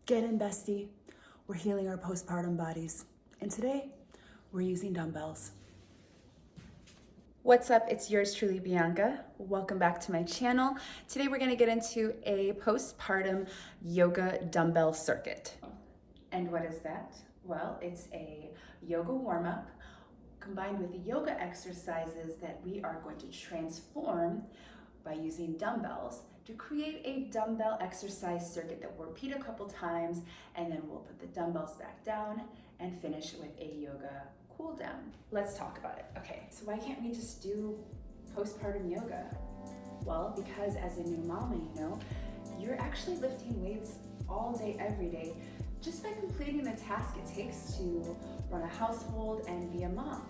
Get in, bestie. We're healing our postpartum bodies. And today, we're using dumbbells. What's up? It's yours truly, Bianca. Welcome back to my channel. Today, we're gonna get into a postpartum yoga dumbbell circuit. And what is that? Well, it's a yoga warm-up combined with yoga exercises that we are going to transform by using dumbbells to create a dumbbell exercise circuit that we'll repeat a couple times, and then we'll put the dumbbells back down and finish with a yoga cool down. Let's talk about it. Okay, so why can't we just do postpartum yoga? Well, because as a new mama, you're actually lifting weights all day, every day, just by completing the task it takes to run a household and be a mom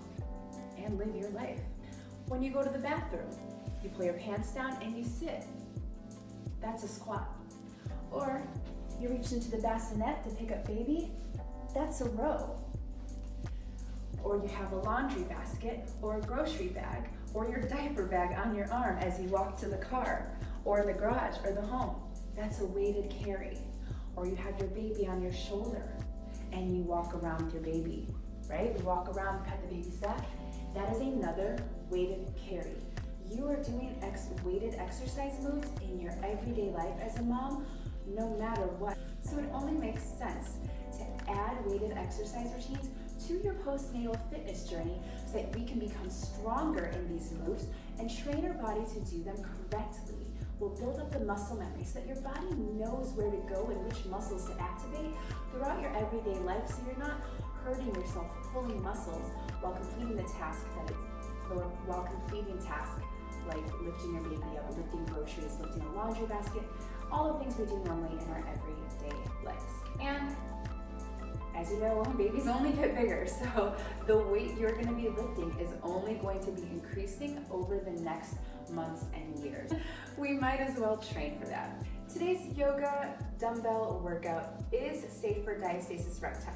and live your life. When you go to the bathroom, you pull your pants down and you sit. That's a squat. Or you reach into the bassinet to pick up baby. That's a row. Or you have a laundry basket or a grocery bag or your diaper bag on your arm as you walk to the car or the garage or the home. That's a weighted carry. Or you have your baby on your shoulder and you walk around with your baby, right? You walk around, pat the baby's back. That is another weighted carry. You are doing weighted exercise moves in your everyday life as a mom, no matter what. So it only makes sense to add weighted exercise routines to your postnatal fitness journey so that we can become stronger in these moves and train our body to do them correctly. We'll build up the muscle memory so that your body knows where to go and which muscles to activate throughout your everyday life, so you're not hurting yourself, pulling muscles while completing the task like lifting your baby up, lifting groceries, lifting a laundry basket, all the things we do normally in our everyday lives. And as you know, babies only get bigger, so the weight you're gonna be lifting is only going to be increasing over the next months and years. We might as well train for that. Today's yoga dumbbell workout is safe for diastasis recti.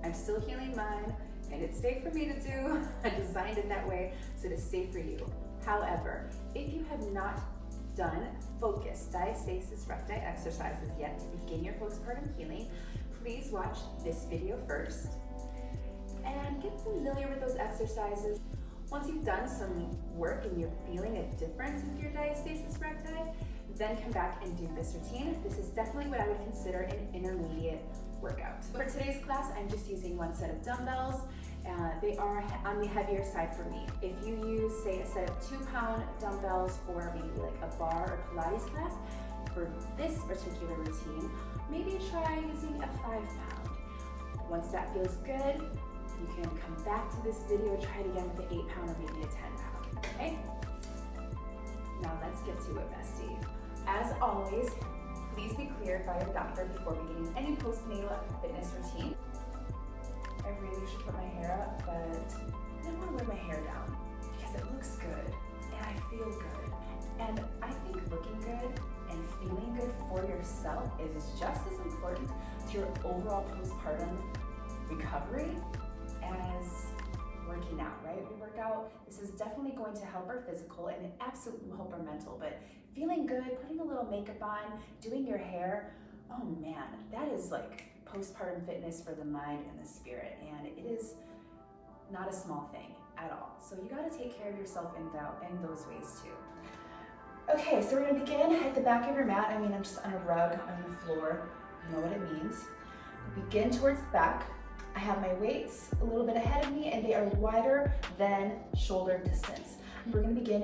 I'm still healing mine, and it's safe for me to do. I designed it that way, so it is safe for you. However, if you have not done focused diastasis recti exercises yet to begin your postpartum healing, please watch this video first and get familiar with those exercises. Once you've done some work and you're feeling a difference with your diastasis recti, then come back and do this routine. This is definitely what I would consider an intermediate workout. For today's class, I'm just using one set of dumbbells. They are on the heavier side for me. If you use, say, a set of 2-pound dumbbells for maybe like a bar or Pilates class, for this particular routine, maybe try using a 5-pound. Once that feels good, you can come back to this video, try it again with the 8-pound or maybe a 10-pound, okay? Now let's get to it, bestie. As always, please be cleared by your doctor before beginning any postnatal fitness routine. I really should put my hair up, but I don't want to wear my hair down because it looks good and I feel good. And I think looking good and feeling good for yourself is just as important to your overall postpartum recovery as working out, right? We work out, this is definitely going to help our physical and it absolutely will help our mental, but feeling good, putting a little makeup on, doing your hair, oh man, that is like postpartum fitness for the mind and the spirit, and it is not a small thing at all. So you gotta take care of yourself in those ways too. Okay, so we're gonna begin at the back of your mat. I'm just on a rug on the floor. You know what it means. We begin towards the back. I have my weights a little bit ahead of me and they are wider than shoulder distance. We're gonna begin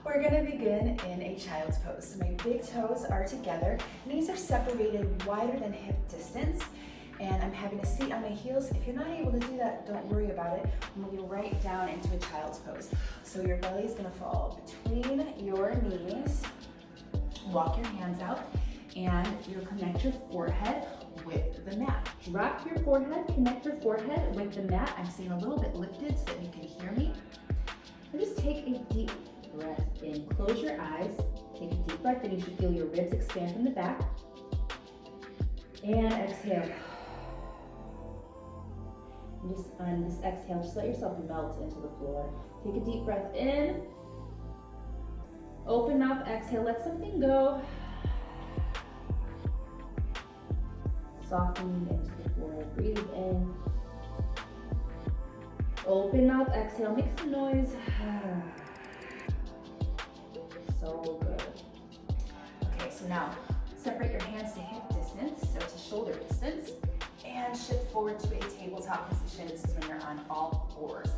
We're gonna begin in a child's pose. So my big toes are together. Knees are separated wider than hip distance. And I'm having a seat on my heels. If you're not able to do that, don't worry about it. I'm moving right down into a child's pose. So your belly is gonna fall between your knees. Walk your hands out and you'll connect your forehead with the mat. Drop your forehead, connect your forehead with the mat. I'm staying a little bit lifted so that you can hear me. And just take a deep breath in. Close your eyes. Take a deep breath in. You should feel your ribs expand from the back. And exhale. And just on this exhale, just let yourself melt into the floor. Take a deep breath in. Open up, exhale, let something go. softening into the floor. Breathe in. Open mouth, exhale, make some noise. So good. Okay, so now separate your hands to hip distance, so to shoulder distance, and shift forward to a tabletop position. This is when you're on all fours.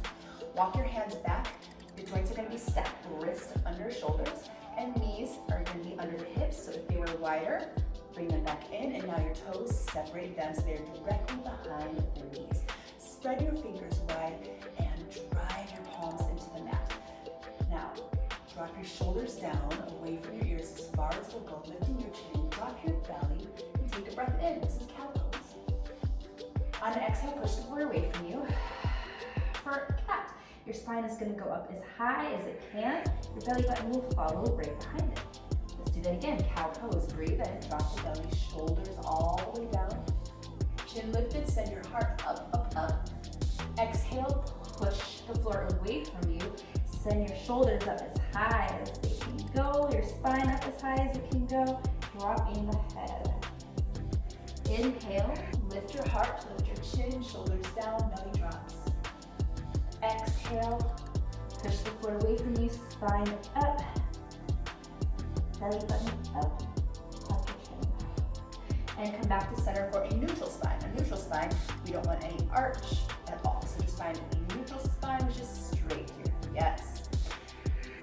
Walk your hands back. Your joints are going to be stacked, wrist under shoulders, and knees are going to be under the hips. So if they were wider, bring them back in, and now your toes, separate them so they're directly behind the knees. Spread your fingers wide and drive your palms into the mat. Now, drop your shoulders down, away from your ears as far as they'll go, lifting your chin, drop your belly, and take a breath in. This is cow pose. On an exhale, push the floor away from you. For cat, your spine is going to go up as high as it can. Your belly button will follow right behind it. Let's do that again. Cow pose. Breathe in, drop the belly, shoulders all the way down. Chin lifted, send your heart up, up, up. Exhale, push the floor away from you. Send your shoulders up as high as they can go. Your spine up as high as it can go. Dropping the head. Inhale, lift your heart, lift your chin, shoulders down, belly drops. Exhale, push the floor away from you, spine up. Belly button up, tuck your chin. And come back to center for a neutral spine. A neutral spine, we don't want any arch at all. So just find a neutral spine, which is straight here. Yes.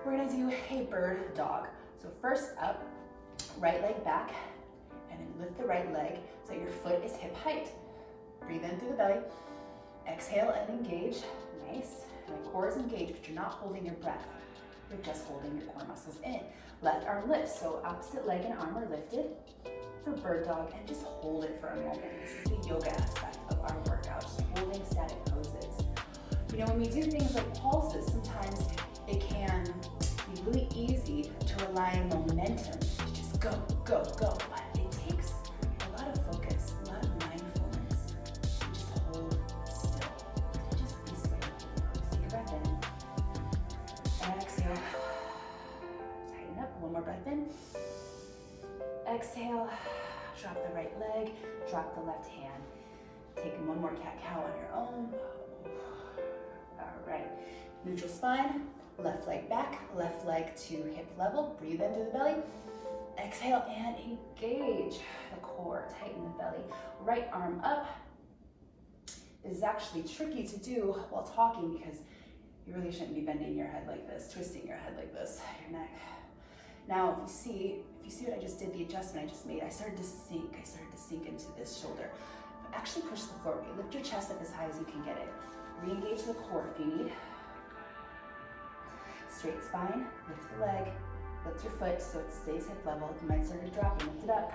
We're gonna do a bird dog. So first up, right leg back, and then lift the right leg so your foot is hip height. Breathe in through the belly. Exhale and engage. Nice. And the core is engaged, but you're not holding your breath. You're just holding your core muscles in. Left arm lifts, so opposite leg and arm are lifted for bird dog, and just hold it for a moment. This is the yoga aspect of our workout, just holding static poses. You know, when we do things like pulses, sometimes it can be really easy to rely on momentum, to just go, go, go. But it takes a lot of focus, a lot of mindfulness, to just hold still, to just be still. Take a breath in, and exhale. Tighten up, one more breath in. Exhale, drop the right leg, drop the left hand. Take one more cat-cow on your own. All right, neutral spine, left leg back, left leg to hip level. Breathe in through the belly. Exhale and engage the core, tighten the belly. Right arm up. This is actually tricky to do while talking because you really shouldn't be bending your head like this, twisting your head like this, your neck. Now, if you see what I just did, the adjustment I just made, I started to sink into this shoulder. Actually push the floor away. Lift your chest up as high as you can get it. Re-engage the core if you need. Straight spine, lift the leg, lift your foot so it stays hip level. You might start to drop, lift it up.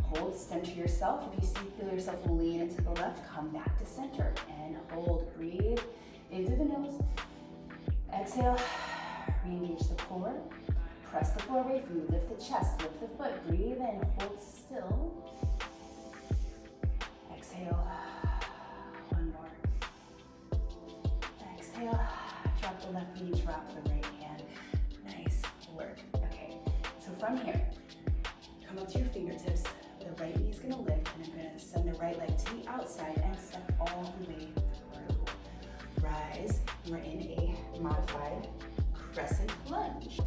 Hold, center yourself. If you feel yourself lean into the left, come back to center and hold. Breathe in through the nose. Exhale, re-engage the core. Press the floor away from you, lift the chest, lift the foot, breathe in, hold still. Exhale, one more. Exhale, drop the left knee, drop the right hand. Nice work. Okay, so from here, come up to your fingertips. The right knee is gonna lift, and I'm gonna send the right leg to the outside and step all the way through. Rise, we're in a modified crescent lunge.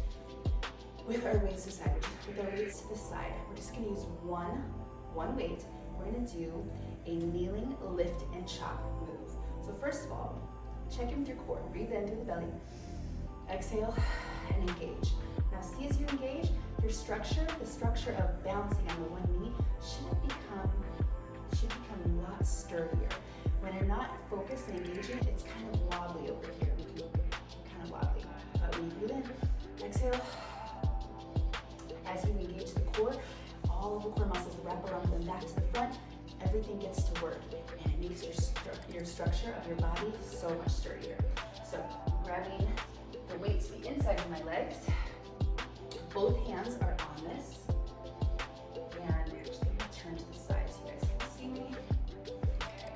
With our weights to the side, we're just gonna use one weight. We're gonna do a kneeling lift and chop move. So first of all, check in with your core. Breathe in through the belly. Exhale and engage. Now see as you engage, your structure, the structure of balancing on the one knee should become a lot sturdier. When you're not focused and engaging, it's kind of wobbly over here. We can kind of wobbly. But when you breathe in, exhale. As you engage the core, all of the core muscles wrap around them back to the front. Everything gets to work, and it makes your structure of your body so much sturdier. So grabbing the weight to the inside of my legs, both hands are on this, and I'm just going to turn to the side so you guys can see me. Okay.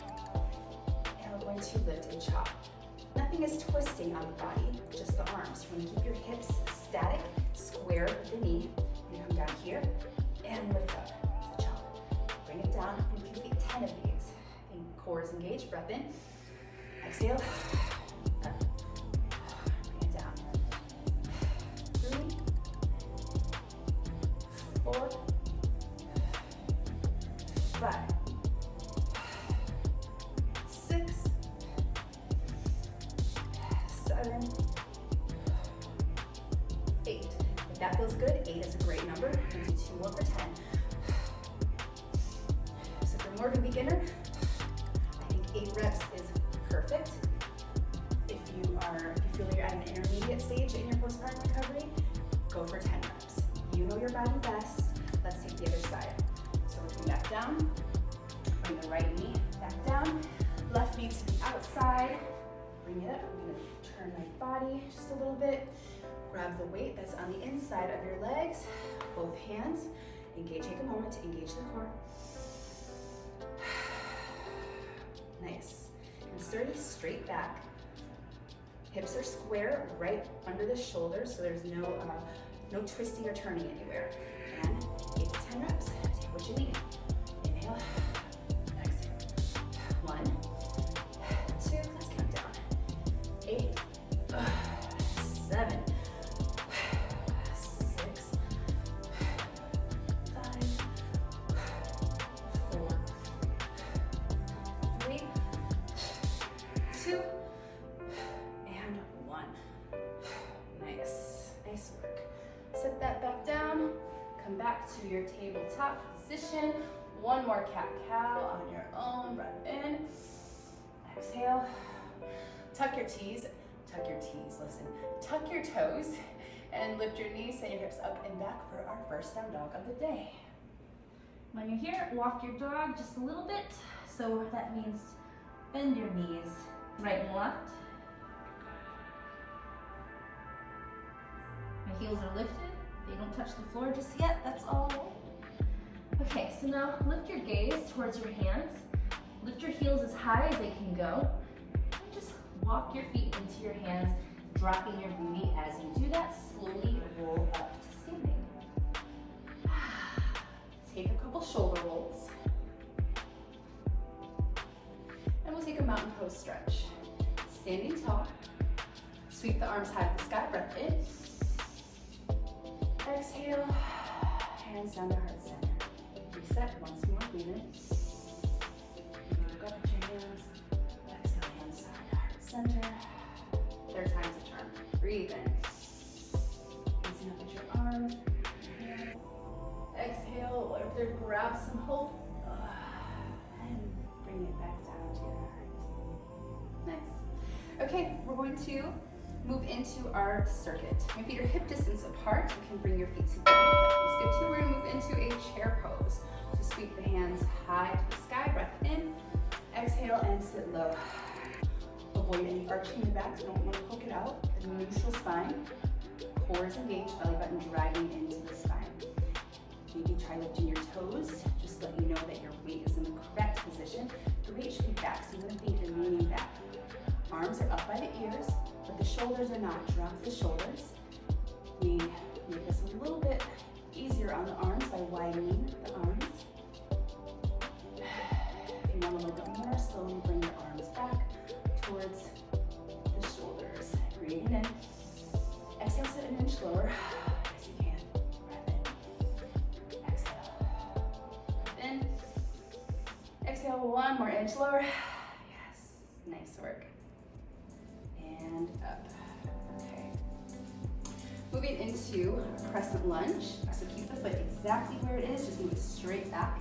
And we're going to lift and chop. Nothing is twisting on the body, just the arms. You're going to keep your hips static, square with the knee. You come down here and lift up. Chop. Bring it down. You can Core is engaged, breath in. Exhale, up, bring it down. 3, 4, 5, 6, 7, 8. If that feels good, 8 is a great number. We'll do 2 more for 10. So if you're more of a beginner, I think 8 reps is perfect. If you feel like you're at an intermediate stage in your postpartum recovery, go for 10 reps. You know your body best. Let's take the other side. So looking back down, bring the right knee back down, left knee to the outside, bring it up. I'm gonna turn my body just a little bit. Grab the weight that's on the inside of your legs, both hands. Engage, take a moment to engage the core. Nice. And sturdy, straight back. Hips are square right under the shoulders, so there's no twisting or turning anywhere. And 8 to 10 reps. Take what you need. Inhale, exhale. 1, 2, let's count down. 8, 7, 6, 5, 4, 3, 2, and 1. Nice, nice work. Set that back down. Come back to your tabletop position. One more cat-cow on your own. Breath in. Exhale. Tuck your tees. Listen. Tuck your toes and lift your knees, send your hips up and back for our first down dog of the day. When you're here, walk your dog just a little bit. So that means bend your knees right and left. My heels are lifted. They don't touch the floor just yet. That's all. Okay, so now lift your gaze towards your hands. Lift your heels as high as they can go. And just walk your feet into your hands, dropping your booty. As you do that, slowly roll up to standing. Take a couple shoulder rolls. And we'll take a mountain pose stretch. Standing tall. Sweep the arms high to the sky, breath in. Exhale, hands down to heart center. Reset once more, breathe in. Look up at your hands. Exhale, hands down to heart center. Third time's a charm. Breathe in. Loosen up at your arms, your hands. Exhale, up there, grab some hold. And bring it back down to your heart. Nice. Okay, we're going to move into our circuit. Your feet are hip distance apart. You can bring your feet together. That feels good too. We're gonna move into a chair pose. So sweep the hands high to the sky, breath in. Exhale and sit low. Avoid any arching in the back, so you don't want to poke it out. The neutral spine. Core is engaged, belly button dragging into the spine. Maybe try lifting your toes. Just let you know that your weight is in the correct position. The weight should be back, so you're gonna think you're leaning back. Arms are up by the ears, but the shoulders are not. Drop the shoulders. We make this a little bit easier on the arms by widening the arms. If you want a little bit more, slowly bring your arms back towards the shoulders. Breathing in. Exhale, sit an inch lower as you can. Breath in. Exhale. Breath in. Exhale, one more inch lower. Yes, nice work. And up. Okay. Moving into a crescent lunge. So keep the foot exactly where it is. Just move it straight back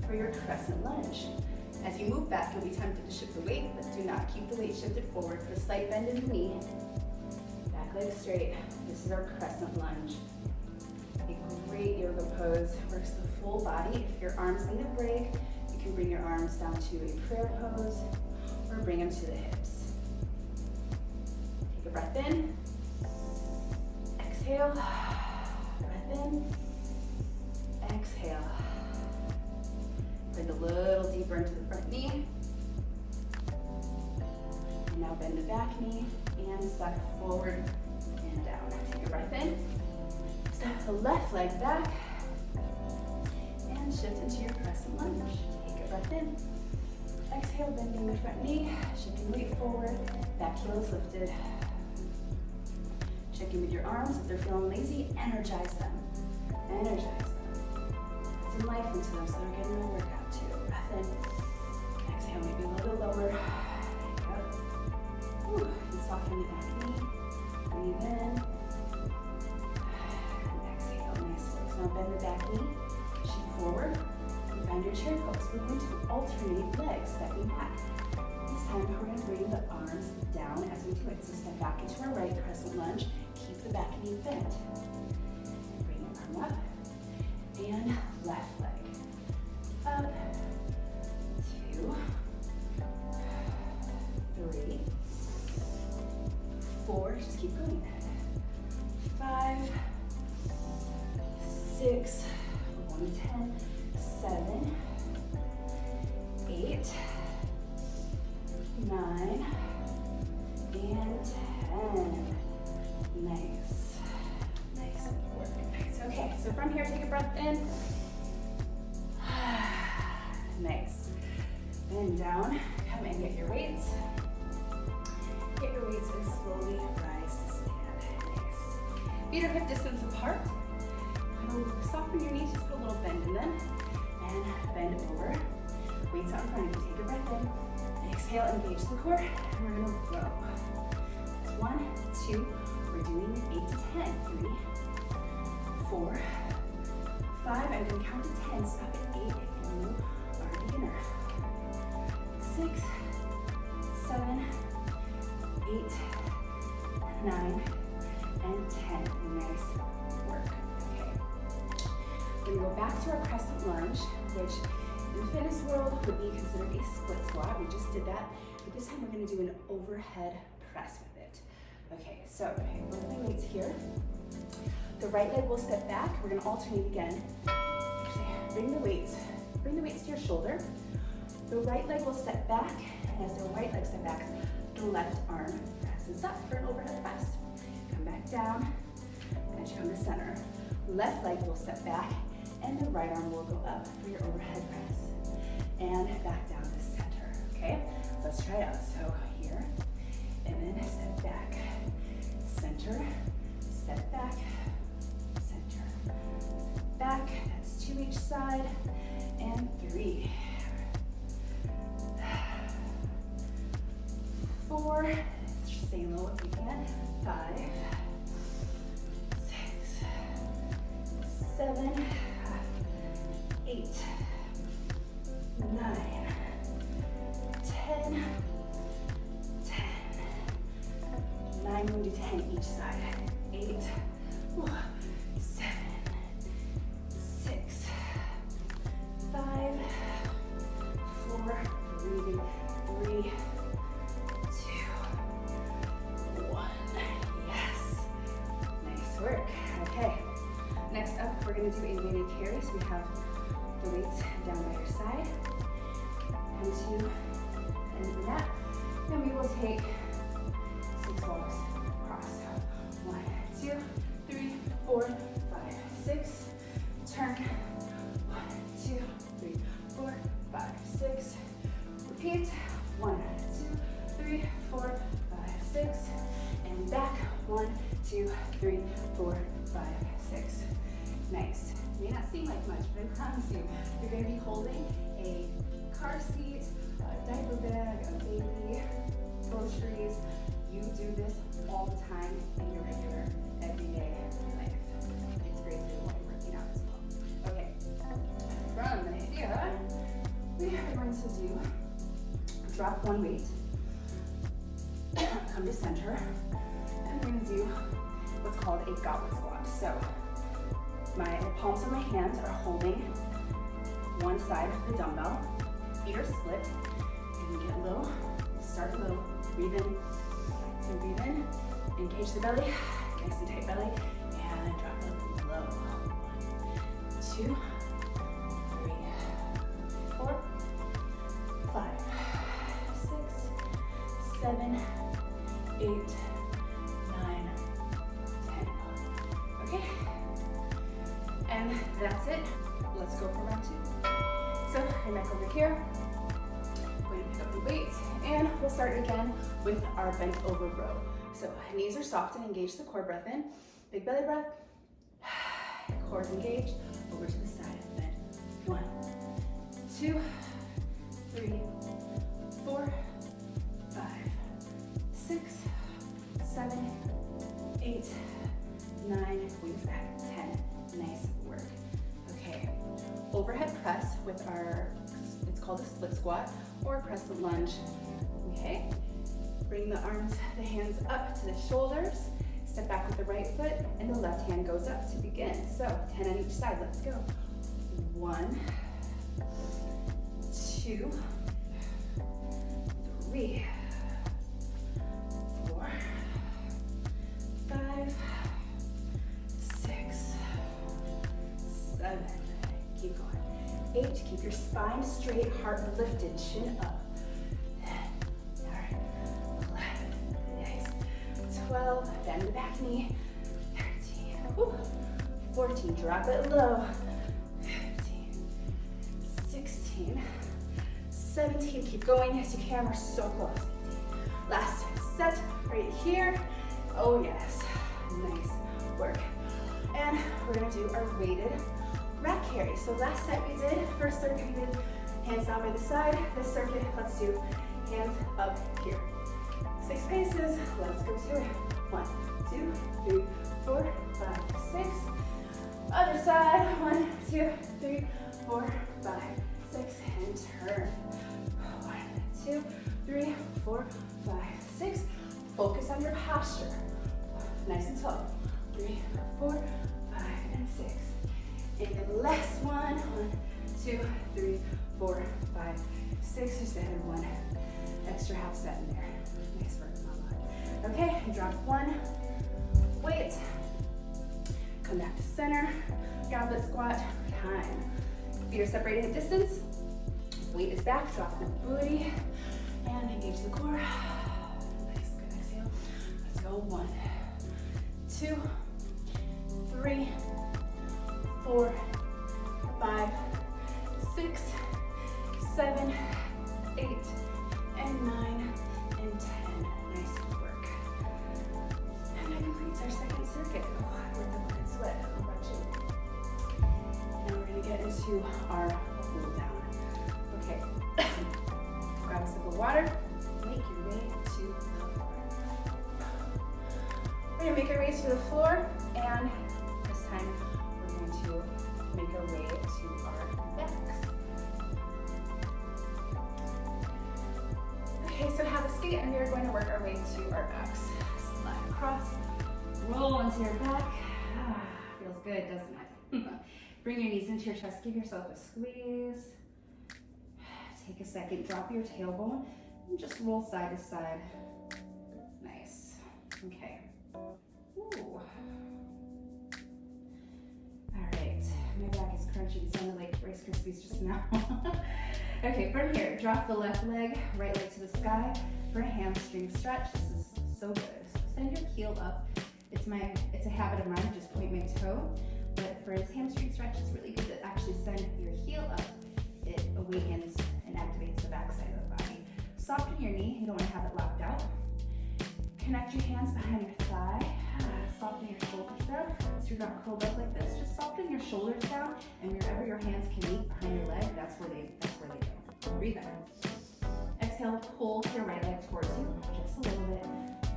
for your crescent lunge. As you move back, you'll be tempted to shift the weight, but do not. Keep the weight shifted forward. Put a slight bend in the knee. Back leg straight. This is our crescent lunge. A great yoga pose. Works the full body. If your arms need a break, you can bring your arms down to a prayer pose or bring them to the hips. Take a breath in. Exhale. Breath in. Exhale. Bring a little deeper into the front knee. And now bend the back knee and suck forward and down. Take a breath in. Step the left leg back and shift into your crescent lunge. Take a breath in. Exhale, bending the front knee, shifting weight forward, back heel is lifted. Check in with your arms. If they're feeling lazy, energize them. Energize them. Put some life into them so they're getting their workout too. Breath in. Exhale, maybe a little lower. Yep. Whew. And soften the back knee. Breathe in. And exhale, nice work. So now bend the back knee, shoot forward. Find your chair pose. We're going to alternate legs, stepping back. This time we're going to bring the arms down as we do it. So step back into our right crescent lunge. Keep the back knee bent. Bring your arm up. And left leg. Up. 2, 3, 4. Just keep going. 5, 6, 1, 10. 7, 8, 9, and 10. Nice. Nice work. Nice. Okay, so from here, take a breath in. Nice. Bend down. Come and get your weights. Get your weights and slowly rise to stand. Nice. Feet are hip distance apart. Soften your knees, just put a little bend in them. And bend over. Weights out in front of you. Take a breath in. Exhale, engage the core. And we're gonna row. It's 1, 2. We're doing 8 to 10. 3, 4, 5. I'm gonna count to 10. Stop at 8 if you are a beginner. 6, 7, 8, 9, and 10. Nice work. Okay. We're gonna go back to our crescent lunge, which in the fitness world would be considered a split squat. We just did that, but this time we're gonna do an overhead press with it. Okay, so both my weights here. The right leg will step back. We're gonna alternate again. Actually, bring the weights to your shoulder. The right leg will step back, and as the right leg step back, the left arm presses up for an overhead press. Come back down, and you come to center. Left leg will step back, and the right arm will go up for your overhead press. And back down to center, okay? Let's try it out. So here, and then step back, center, step back, center, step back. That's 2 each side, and 3, 4, stay low if you can, 5, 6, 7, 8, 9, 10, 9, we'll do 10 each side. 8, 7, 6, 5, 4, breathing, 3, 2, 1. Yes. Nice work. Okay. Next up, we're going to do a weighted carry. So we have the weights down by your side. Come to end of the mat. Then we will take 6 walks across. 1, 2, 3, 4, 5, 6. Turn. 1, 2, 3, 4, 5, 6. Repeat. 1, 2, 3, 4, 5, 6. And back. 1, 2, 3, 4, 5, 6. Nice. May not seem like much, but I promise you, you're going to be holding a car seat, a diaper bag, a baby, groceries. You do this all the time in your regular, everyday life. It's great to do while you're working out as well. Okay, from here, we are going to do drop one weight, come to center, and we're going to do what's called a goblet squat. So the palms of my hands are holding one side of the dumbbell. Feet are split. You can get low, start low, breathe in. So breathe in, engage the belly, nice and tight belly, and drop it low. 1, 2, 3, 4, 5, 6, 7, 8, 9, 10. Okay? And that's it. Let's go for round 2. So, come back over here. Going to Pick up the weights, and we'll start again with our bent over row. So knees are soft and engage the core. Breath in, big belly breath. Core engaged, over to the side, bend. 1, 2, 3, 4, 5, 6, 7, 8, 9, wings back, 10. Nice work. Okay, overhead press with our, it's called a split squat or a crescent lunge. Okay, bring the arms, the hands up to the shoulders. Step back with the right foot, and the left hand goes up to begin. So 10 on each side, let's go. 1, 2, 3, 4, 5, 6, 7, keep going. 8, keep your spine straight, heart lifted, chin up. 12, bend the back knee. 13, woo. 14, drop it low. 15, 16, 17, keep going as you can, we're so close. 18. Last set right here. Oh yes, nice work. And we're gonna do our weighted rack carry. So last set we did, first circuit we did hands down by the side. This circuit, let's do hands up here. 6 paces, let's go to it. 1, 2, 3, 4, 5, 6. Other side, 1, 2, 3, 4, 5, 6, and turn. 1, 2, 3, 4, 5, 6. Focus on your posture. Nice and tall. 3, 4, 5, and 6. And then last one. 1, 2, 3, 4, 5, 6, just add 1 extra half set in there. Nice work, mama. Okay, drop 1 weight. Come back to center. Goblet squat. Time. Feet are separated in distance. Weight is back. Drop the booty and engage the core. Nice. Good exhale. Let's go. 1, 2, 3, 4, 5, 6, 7, 8, and 9, and 10. Nice work. And that completes our second circuit. Oh, I worked up a good sweat. How about you? Now we're gonna get into our cool down. Okay. Grab a sip of water. Make your way to the floor. We're gonna make our way to the floor, and this time we're going to make our way to our backs. Okay, so have a seat, and we are going to work our way to our backs. Slide across, roll onto your back. Ah, feels good, doesn't it? Bring your knees into your chest, give yourself a squeeze. Take a second, drop your tailbone, and just roll side to side. Nice. Okay. Ooh. All right, my back is crunching. It sounded like Rice Krispies just now. Okay, from here, drop the left leg, right leg to the sky for a hamstring stretch. This is so good. So send your heel up. It's a habit of mine to just point my toe, but for this hamstring stretch, it's really good to actually send your heel up. It awakens and activates the back side of the body. Soften your knee. You don't want to have it locked out. Connect your hands behind your thigh. Soften your shoulders down. So you're not curled up like this. Just soften your shoulders down, and wherever your hands can meet behind your leg, that's where they go. Breathe out. Exhale, pull your right leg towards you, just a little bit,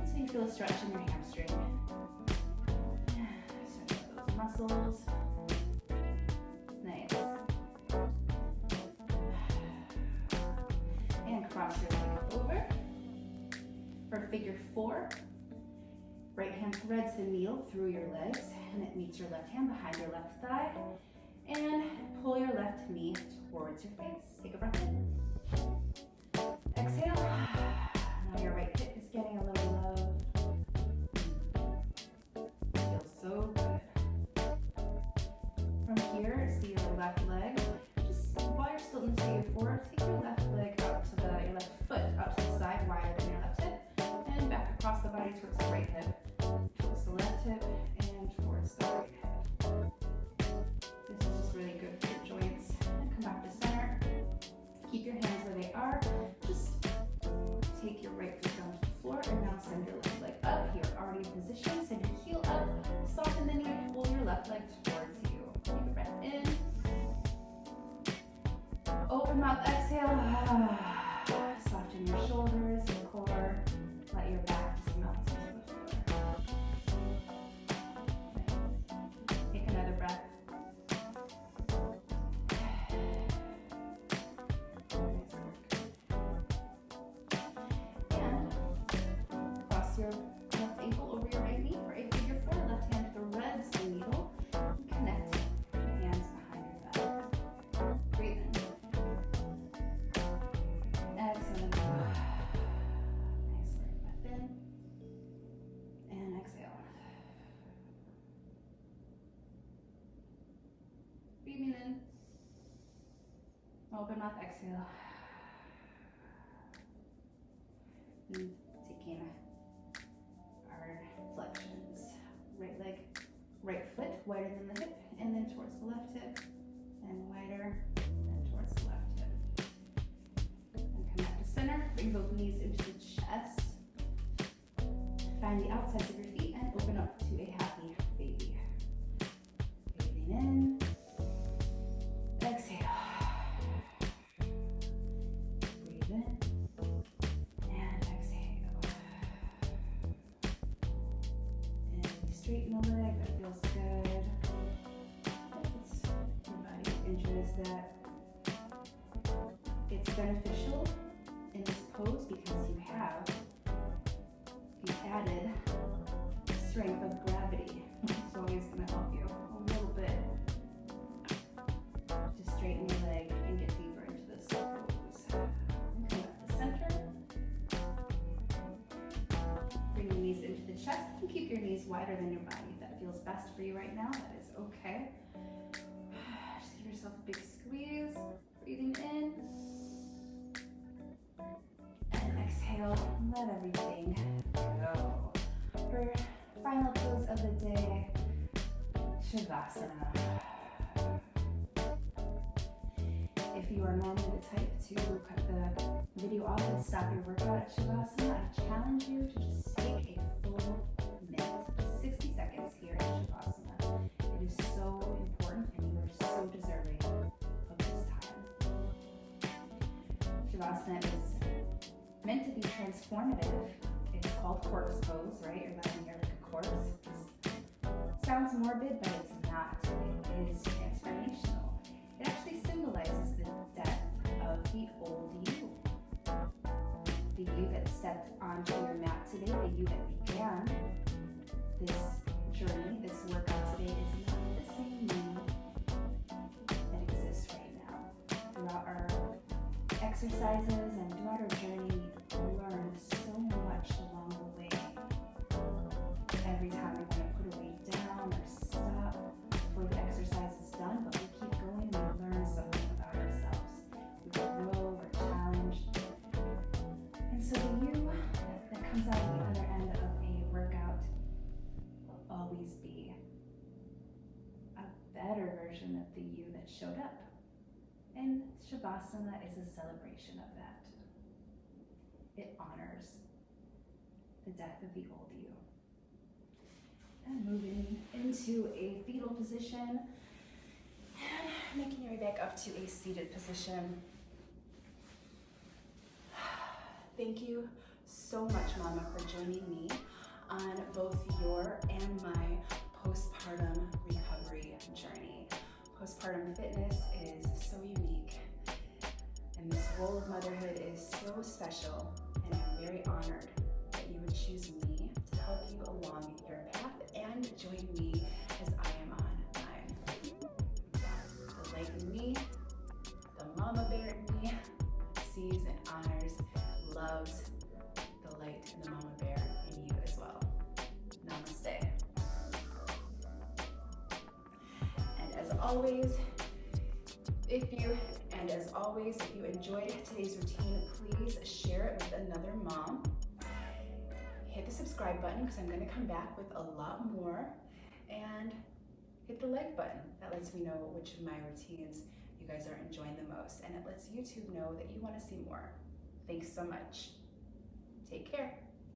until you feel a stretch in your hamstring. Stretch out those muscles. Nice. And cross your leg over. For figure 4, right hand threads the needle through your legs, and it meets your left hand behind your left thigh. And pull your left knee towards your face. Take a breath in. Exhale. Now your right hip is getting a little love. Feels so good. From here, see your left leg. Just while you're still in figure 4, take your left leg out to your left foot out to the side, wider than your left hip, and back across the body towards the right hip, towards the left hip, and towards the right hip. This is just really good for your joints. And come back to center. Keep your hands where they are. Just Open mouth, exhale. Soften your shoulders, your core. Let your back just melt into the floor. Nice. Take another breath. And cross your left ankle over your right knee for a figure four. Left hand threads the needle. Connect your hands behind your back. Breathe in. Exhale. Nice work. Breath in. And exhale. Breathing in. Open mouth, exhale. And taking our flexions. Right leg, right foot wider than the hip, and then towards the left hip, and wider, and towards the left hip. And come back to center. Bring both knees into the chest. Find the outsides of your feet and open up to a happy baby. Breathing in. Exhale. Breathe in. And exhale. And straighten the leg. That feels good. If your body enjoys that. It's beneficial in this pose because you've added strength of gravity. It's always going to help you a little bit to straighten your leg and get deeper into this pose. And come back to center. Bring your knees into the chest and keep your knees wider than your body. If that feels best for you right now, that is okay. Just give yourself a big squeeze. Breathing in. And exhale. Let everything go. For final pose of the day, Shavasana. If you are normally the type to cut the video off and stop your workout at Shavasana, I challenge you to just take a full minute, 60 seconds here in Shavasana. It is so important and you are so deserving of this time. Shavasana is meant to be transformative. It's called corpse pose, right? You're lying here like a corpse. Sounds morbid, but it's not. It is transformational. It actually symbolizes the death of the old you. The you that stepped onto your mat today, the you that began this journey, this workout today is not the same you that exists right now. Throughout our exercises and throughout our journey, we learn so much along the way. Every time we want to put a weight down or stop before the exercise is done, but we keep going, we learn something about ourselves. We grow, we're challenged. And so the you that comes out on the other end of a workout will always be a better version of the you that showed up. And Shavasana is a celebration of that. It honors the death of the old you. And moving into a fetal position and making your way back up to a seated position. Thank you so much, Mama, for joining me on both your and my postpartum recovery journey. Postpartum fitness is so unique, and this role of motherhood is so special, and I'm very honored that you would choose me to help you along your path and join me as I am on mine. The light in me, the mama bear in me, sees and honors, loves the light and the mama bear in you as well. Namaste. And as always, if you enjoyed today's routine, please share it with another mom. Hit the subscribe button because I'm going to come back with a lot more, and hit the like button. That lets me know which of my routines you guys are enjoying the most, and it lets YouTube know that you want to see more. Thanks so much. Take care.